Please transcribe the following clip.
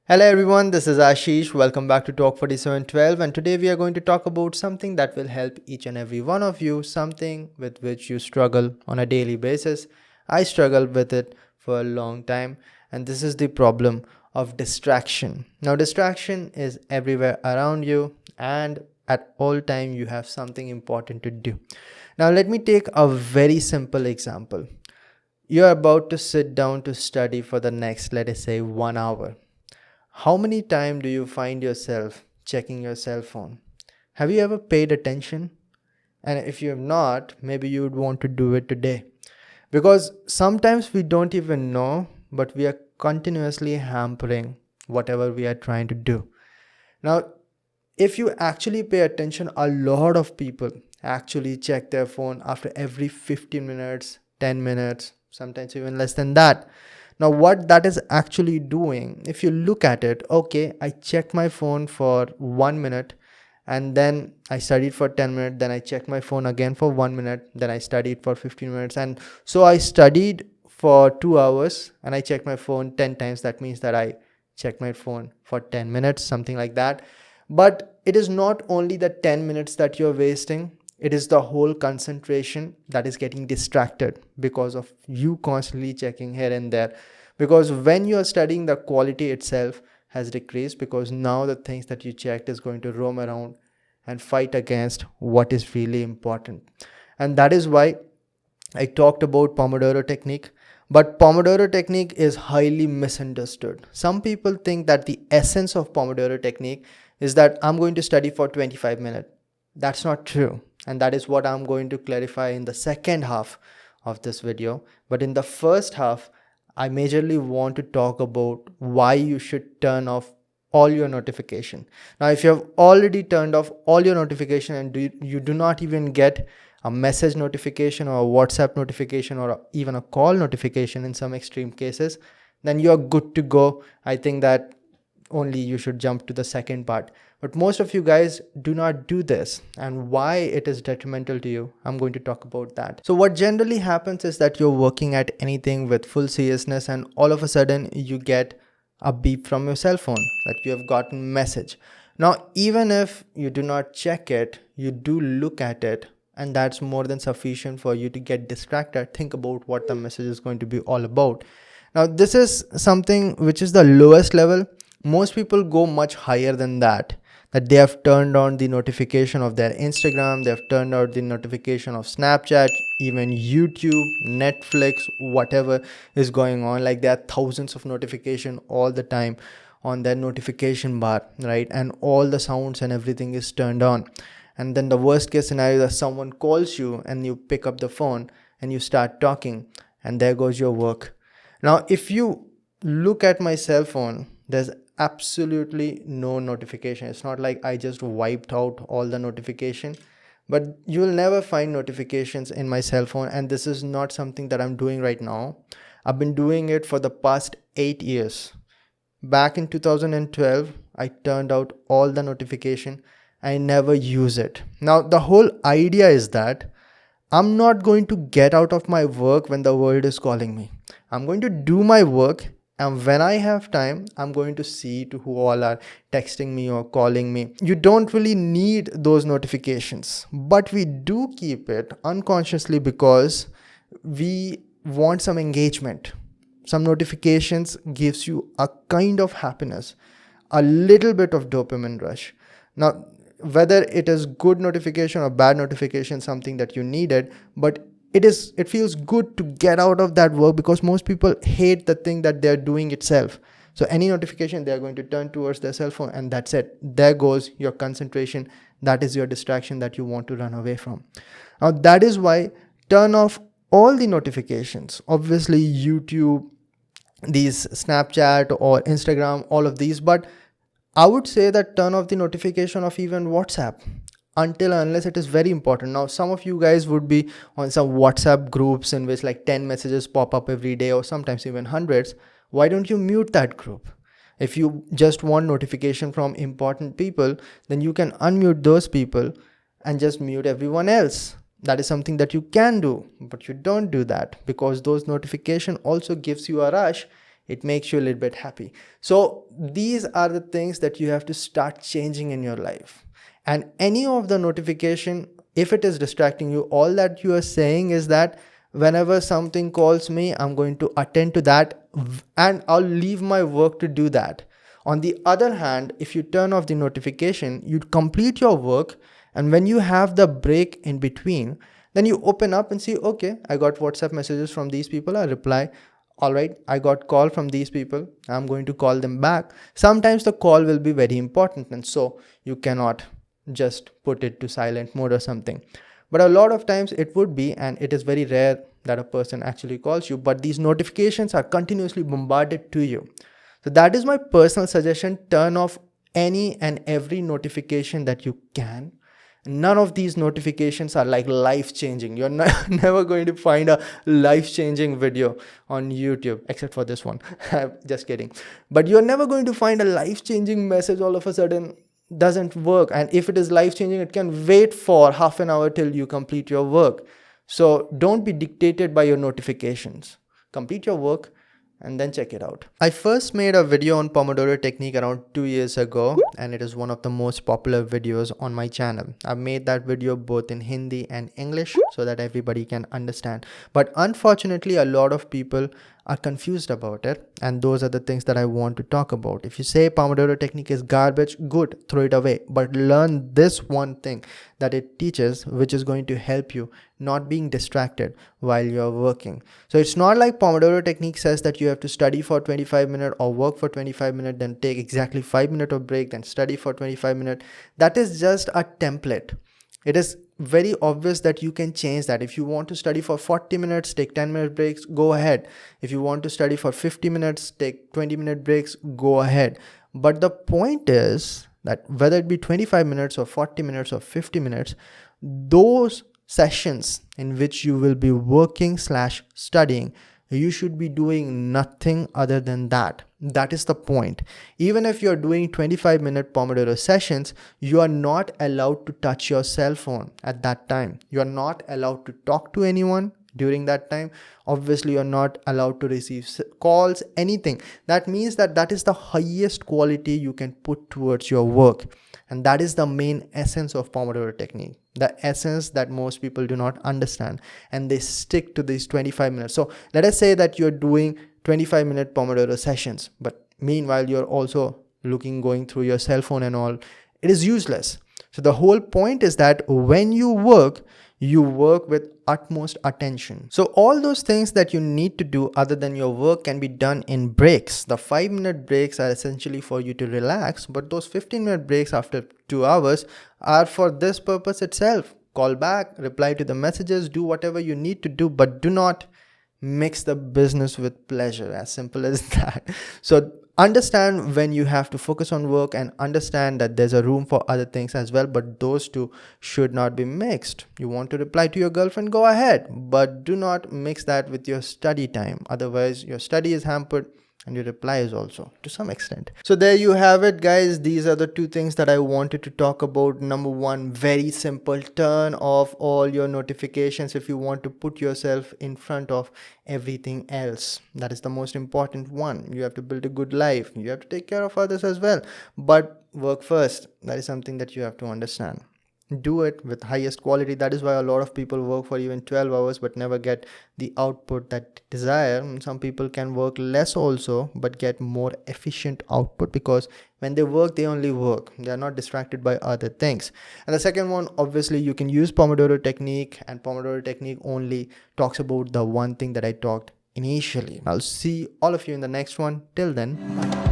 Hello everyone, this is Ashish. Welcome back to Talk 4712, and today we are going to talk about something that will help each and every one of you, something with which you struggle on a daily basis. I struggled with it for a long time, and this is the problem of distraction. Now distraction is everywhere around you, and at all time you have something important to do. Now let me take a very simple example. You are about to sit down to study for the next, let us say, 1 hour. How many times do you find yourself checking your cell phone? Have you ever paid attention? And if you have not, maybe you would want to do it today. Because sometimes we don't even know, but we are continuously hampering whatever we are trying to do. Now, if you actually pay attention, a lot of people actually check their phone after every 15 minutes, 10 minutes, sometimes even less than that. Now, what that is actually doing, if you look at it, okay, I checked my phone for 1 minute and then I studied for 10 minutes, then I checked my phone again for 1 minute, then I studied for 15 minutes. And so I studied for 2 hours and I checked my phone 10 times. That means that I checked my phone for 10 minutes, something like that. But it is not only the 10 minutes that you're wasting, it is the whole concentration that is getting distracted because of you constantly checking here and there. Because when you are studying, the quality itself has decreased because now the things that you checked is going to roam around and fight against what is really important. And that is why I talked about Pomodoro technique. But Pomodoro technique is highly misunderstood. Some people think that the essence of Pomodoro technique is that I'm going to study for 25 minutes. That's not true. And that is what I'm going to clarify in the second half of this video. But in the first half, I majorly want to talk about why you should turn off all your notification. Now, if you have already turned off all your notification and you do not even get a message notification or a WhatsApp notification or even a call notification in some extreme cases, then you're good to go. I think that only you should jump to the second part. But most of you guys do not do this, and why it is detrimental to you, I'm going to talk about that. So what generally happens is that you're working at anything with full seriousness and all of a sudden you get a beep from your cell phone that you have gotten message. Now even if you do not check it, you do look at it, and that's more than sufficient for you to get distracted. Think about what the message is going to be all about. Now this is something which is the lowest level. Most people go much higher than that they have turned on the notification of their Instagram, they have turned on the notification of Snapchat, even YouTube, Netflix, whatever is going on. Like there are thousands of notification all the time on their notification bar, right? And all the sounds and everything is turned on. And then the worst case scenario is someone calls you and you pick up the phone and you start talking, and there goes your work. Now if you look at my cell phone, there's absolutely no notification. It's not like I just wiped out all the notification, but you will never find notifications in my cell phone. And this is not something that I'm doing right now. I've been doing it for the past 8 years. Back in 2012, I turned out all the notification. I never use it. Now the whole idea is that I'm not going to get out of my work when the world is calling me. I'm going to do my work, and when I have time, I'm going to see to who all are texting me or calling me. You don't really need those notifications, but we do keep it unconsciously because we want some engagement. Some notifications gives you a kind of happiness, a little bit of dopamine rush. Now whether it is good notification or bad notification, something that you needed, but it feels good to get out of that work, because most people hate the thing that they're doing itself. So any notification, they're going to turn towards their cell phone, and that's it. There goes your concentration. That is your distraction that you want to run away from. Now that is why turn off all the notifications. Obviously YouTube, these Snapchat or Instagram, all of these, but I would say that turn off the notification of even WhatsApp until unless it is very important. Now some of you guys would be on some WhatsApp groups in which like 10 messages pop up every day or sometimes even hundreds. Why don't you mute that group? If you just want notification from important people, then you can unmute those people and just mute everyone else. That is something that you can do, but you don't do that because those notification also gives you a rush It makes you a little bit happy. So these are the things that you have to start changing in your life. And any of the notification, if it is distracting you, all that you are saying is that whenever something calls me, I'm going to attend to that and I'll leave my work to do that. On the other hand, if you turn off the notification, you complete your work, and when you have the break in between, then you open up and see, okay, I got WhatsApp messages from these people, I reply. All right, I got call from these people, I'm going to call them back. Sometimes the call will be very important, and so you cannot just put it to silent mode or something. But a lot of times it would be, and it is very rare that a person actually calls you, but these notifications are continuously bombarded to you. So that is my personal suggestion. Turn off any and every notification that you can. None of these notifications are like life-changing. You're never going to find a life-changing video on YouTube, except for this one. Just kidding. But you're never going to find a life-changing message all of a sudden. Doesn't work. And if it is life-changing, it can wait for half an hour till you complete your work. So don't be dictated by your notifications. Complete your work and then check it out. I first made a video on Pomodoro technique around 2 years ago, and it is one of the most popular videos on my channel. I've made that video both in Hindi and English so that everybody can understand. But unfortunately, a lot of people are confused about it, and those are the things that I want to talk about. If you say Pomodoro technique is garbage, good, throw it away. But learn this one thing that it teaches, which is going to help you not being distracted while you're working. So it's not like Pomodoro technique says that you have to study for 25 minutes or work for 25 minutes, then take exactly 5 minutes of break, then study for 25 minutes. That is just a template. It is very obvious that you can change that. If you want to study for 40 minutes, take 10-minute breaks, go ahead. If you want to study for 50 minutes, take 20-minute breaks, go ahead. But the point is that whether it be 25 minutes or 40 minutes or 50 minutes, those sessions in which you will be working / studying, you should be doing nothing other than that. That is the point. Even if you're doing 25-minute Pomodoro sessions, you are not allowed to touch your cell phone at that time. You are not allowed to talk to anyone during that time. Obviously, you're not allowed to receive calls, anything. That means that that is the highest quality you can put towards your work. And that is the main essence of Pomodoro technique. The essence that most people do not understand, and they stick to these 25 minutes. So let us say that you're doing 25-minute Pomodoro sessions, but meanwhile you're also going through your cell phone and all. It is useless. So the whole point is that when you work with utmost attention. So all those things that you need to do other than your work can be done in breaks. The 5-minute breaks are essentially for you to relax, but those 15-minute breaks after 2 hours are for this purpose itself. Call back, reply to the messages, do whatever you need to do, but do not mix the business with pleasure. As simple as that. So understand when you have to focus on work, and understand that there's a room for other things as well, but those two should not be mixed. You want to reply to your girlfriend, go ahead, but do not mix that with your study time. Otherwise your study is hampered and your reply is also, to some extent. So there you have it, guys. These are the 2 things that I wanted to talk about. Number 1, very simple, turn off all your notifications if you want to put yourself in front of everything else. That is the most important one. You have to build a good life. You have to take care of others as well, but work first. That is something that you have to understand. Do it with highest quality. That is why a lot of people work for even 12 hours but never get the output that they desire. And some people can work less also but get more efficient output, because when they work, they only work. They are not distracted by other things. And the second one, obviously you can use Pomodoro technique, and Pomodoro technique only talks about the one thing that I talked initially. I'll see all of you in the next one. Till then, bye.